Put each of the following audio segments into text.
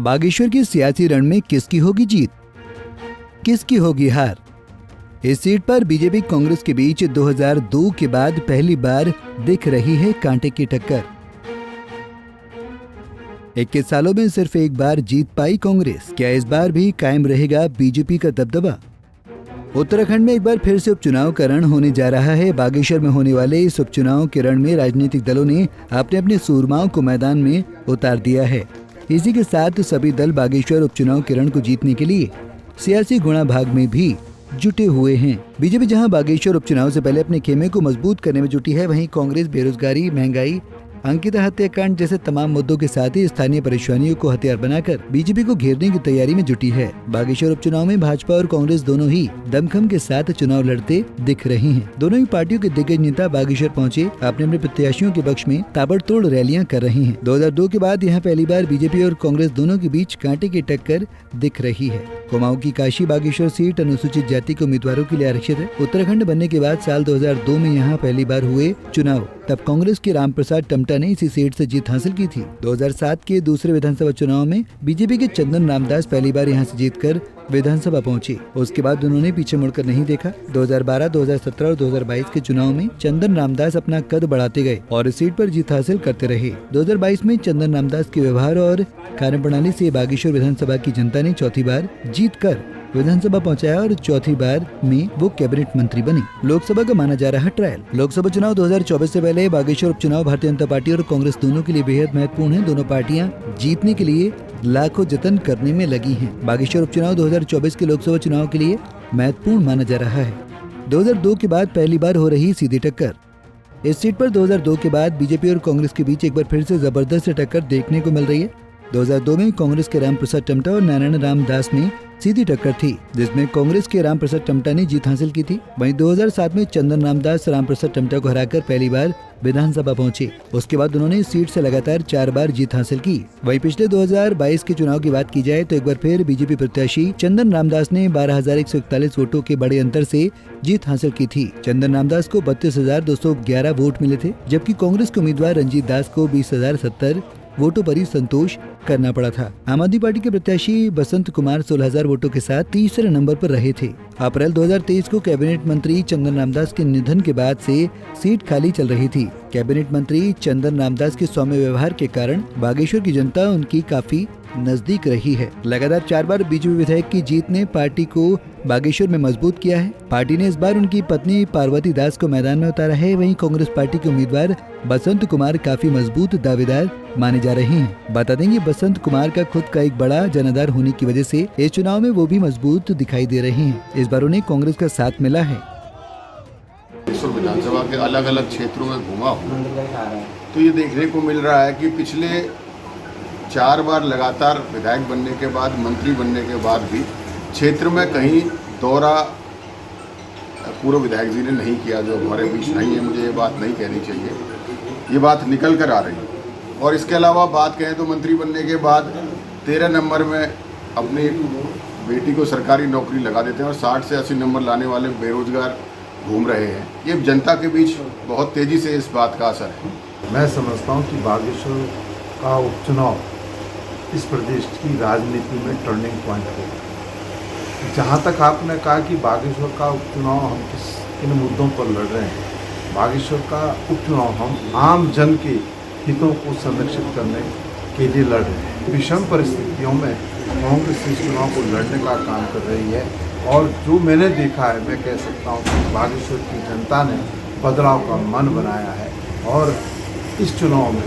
बागेश्वर के सियासी रण में किसकी होगी जीत, किसकी होगी हार। इस सीट पर बीजेपी कांग्रेस के बीच 2002 के बाद पहली बार दिख रही है कांटे की टक्कर। 21 सालों में सिर्फ एक बार जीत पाई कांग्रेस, क्या इस बार भी कायम रहेगा बीजेपी का दबदबा। उत्तराखंड में एक बार फिर से उपचुनाव का रण होने जा रहा है। बागेश्वर में होने वाले इस उपचुनाव के रण में राजनीतिक दलों ने अपने अपने सूरमाओं को मैदान में उतार दिया है। इसी के साथ सभी दल बागेश्वर उपचुनाव के रण को जीतने के लिए सियासी गुणा भाग में भी जुटे हुए हैं। बीजेपी जहां बागेश्वर उपचुनाव से पहले अपने खेमे को मजबूत करने में जुटी है, वहीं कांग्रेस बेरोजगारी, महंगाई, अंकिता हत्याकांड जैसे तमाम मुद्दों के साथ ही स्थानीय परेशानियों को हथियार बनाकर बीजेपी को घेरने की तैयारी में जुटी है। बागेश्वर उपचुनाव में भाजपा और कांग्रेस दोनों ही दमखम के साथ चुनाव लड़ते दिख रहे हैं। दोनों ही पार्टियों के दिग्गज नेता बागेश्वर पहुंचे अपने अपने प्रत्याशियों के पक्ष में ताबड़तोड़ रैलियां कर रहे हैं। 2002 के बाद यहां पहली बार बीजेपी और कांग्रेस दोनों के बीच कांटे की टक्कर दिख रही है। कुमाऊं की काशी बागेश्वर सीट अनुसूचित जाति के उम्मीदवारों के लिए आरक्षित है। उत्तराखंड बनने के बाद साल 2002 में यहाँ पहली बार हुए चुनाव, तब कांग्रेस के रामप्रसाद टमटा ने इसी सीट से जीत हासिल की थी। 2007 के दूसरे विधानसभा चुनाव में बीजेपी के चंदन रामदास पहली बार यहाँ से जीतकर विधानसभा पहुंचे। उसके बाद उन्होंने पीछे मुड़कर नहीं देखा। 2012, 2017 और 2022 के चुनाव में चंदन रामदास अपना कद बढ़ाते गए और इस सीट पर जीत हासिल करते रहे। 2022 में चंदन रामदास के व्यवहार और कार्यप्रणाली से बागेश्वर विधानसभा की जनता ने चौथी बार जीतकर विधानसभा पहुंचाया और चौथी बार में वो कैबिनेट मंत्री बने। लोकसभा का माना जा रहा ट्रायल। लोकसभा चुनाव 2024 से पहले बागेश्वर उपचुनाव भारतीय जनता पार्टी और कांग्रेस दोनों के लिए बेहद महत्वपूर्ण है। दोनों पार्टियां जीतने के लिए लाखों जतन करने में लगी हैं। बागेश्वर उपचुनाव 2024 के लोकसभा चुनाव के लिए महत्वपूर्ण माना जा रहा है। 2002 के बाद पहली बार हो रही सीधी टक्कर। इस सीट पर 2002 के बाद बीजेपी और कांग्रेस के बीच एक बार फिर से जबरदस्त टक्कर देखने को मिल रही है। 2002 में कांग्रेस के रामप्रसाद टमटा और नारायण रामदास में सीधी टक्कर थी, जिसमें कांग्रेस के रामप्रसाद टमटा ने जीत हासिल की थी। वहीं 2007 में चंदन रामदास रामप्रसाद टमटा को हराकर पहली बार विधानसभा पहुंचे। उसके बाद उन्होंने इस सीट से लगातार 4 बार जीत हासिल की। वहीं पिछले 2022 के चुनाव की बात की जाए तो एक बार फिर बीजेपी प्रत्याशी चंदन रामदास ने 12,141 वोटों के बड़े अंतर से जीत हासिल की थी। चंदन रामदास को 32,211 वोट मिले थे, जबकि कांग्रेस के उम्मीदवार रंजीत दास को 20,070 वोटों पर ही संतोष करना पड़ा था। आम आदमी पार्टी के प्रत्याशी बसंत कुमार 16,000 वोटों के साथ तीसरे नंबर पर रहे थे। अप्रैल 2023 को कैबिनेट मंत्री चंदन रामदास के निधन के बाद से सीट खाली चल रही थी। कैबिनेट मंत्री चंदन रामदास के सौम्य व्यवहार के कारण बागेश्वर की जनता उनकी काफी नजदीक रही है। लगातार 4 बार बीजेपी विधायक की जीत ने पार्टी को बागेश्वर में मजबूत किया है। पार्टी ने इस बार उनकी पत्नी पार्वती दास को मैदान में उतारा है। वहीं कांग्रेस पार्टी के उम्मीदवार बसंत कुमार काफी मजबूत दावेदार माने जा रहे हैं। बता देंगे बसंत कुमार का खुद का एक बड़ा जनाधार होने की वजह से इस चुनाव में वो भी मजबूत दिखाई दे रहे हैं। इस बार उन्हें कांग्रेस का साथ मिला है। विधानसभा के अलग अलग क्षेत्रों में घुमा हूँ तो ये देखने को मिल रहा है कि पिछले 4 बार लगातार विधायक बनने के बाद, मंत्री बनने के बाद भी क्षेत्र में कहीं दौरा पूर्व विधायक जी ने नहीं किया, जो हमारे बीच नहीं है। मुझे ये बात नहीं कहनी चाहिए, ये बात निकल कर आ रही है। और इसके अलावा बात कहें तो मंत्री बनने के बाद 13 नंबर में अपनी बेटी को सरकारी नौकरी लगा देते हैं और 60 से 80 नंबर लाने वाले बेरोजगार घूम रहे हैं। ये जनता के बीच बहुत तेज़ी से इस बात का असर है। मैं समझता हूँ कि बागेश्वर का उपचुनाव इस प्रदेश की राजनीति में टर्निंग पॉइंट होगा। जहाँ तक आपने कहा कि बागेश्वर का उपचुनाव हम किन मुद्दों पर लड़ रहे हैं, बागेश्वर का उपचुनाव हम आम जन के हितों को संरक्षित करने के लिए लड़ रहे हैं। विषम परिस्थितियों में कांग्रेस इस चुनाव को लड़ने का काम कर रही है और जो मैंने देखा है, मैं कह सकता हूँ कि बागेश्वर की जनता ने बदलाव का मन बनाया है और इस चुनाव में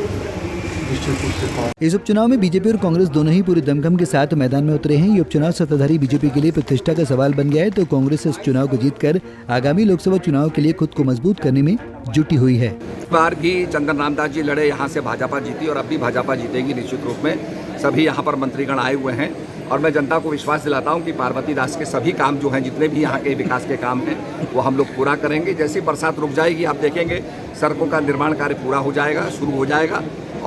इस उपचुनाव में बीजेपी और कांग्रेस दोनों ही पूरे दमखम के साथ मैदान में उतरे हैं। ये उपचुनाव सत्ताधारी बीजेपी के लिए प्रतिष्ठा का सवाल बन गया है, तो कांग्रेस इस चुनाव को जीतकर आगामी लोकसभा चुनाव के लिए खुद को मजबूत करने में जुटी हुई है। इस बार भी चंदन रामदास जी लड़े, यहाँ से भाजपा जीती और अब भी भाजपा जीतेगी निश्चित रूप में। सभी यहाँ पर मंत्रीगण आए हुए हैं और मैं जनता को विश्वास दिलाता हूँ कि पार्वती दास के सभी काम जो हैं, जितने भी यहाँ के विकास के काम हैं, वो हम लोग पूरा करेंगे। जैसी बरसात रुक जाएगी आप देखेंगे सड़कों का निर्माण कार्य पूरा हो जाएगा, शुरू हो जाएगा।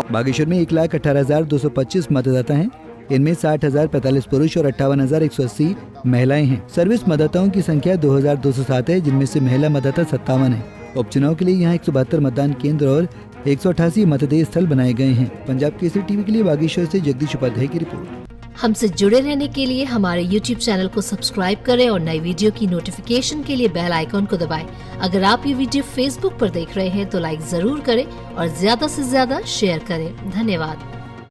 बागेश्वर में 1,18,225 मतदाता हैं। इनमें 60,045 पुरुष और 58,180 महिलाएं हैं। सर्विस मतदाताओं की संख्या 2,207 है, जिनमें से महिला मतदाता 57 है। उपचुनाव के लिए यहाँ 172 मतदान केंद्र और 188 मतदेय स्थल बनाए गए हैं। पंजाब केसरी टीवी के लिए बागेश्वर से जगदीश उपाध्याय की रिपोर्ट। हमसे जुड़े रहने के लिए हमारे YouTube चैनल को सब्सक्राइब करें और नई वीडियो की नोटिफिकेशन के लिए बेल आइकॉन को दबाएं। अगर आप ये वीडियो Facebook पर देख रहे हैं तो लाइक जरूर करें और ज्यादा से ज्यादा शेयर करें। धन्यवाद।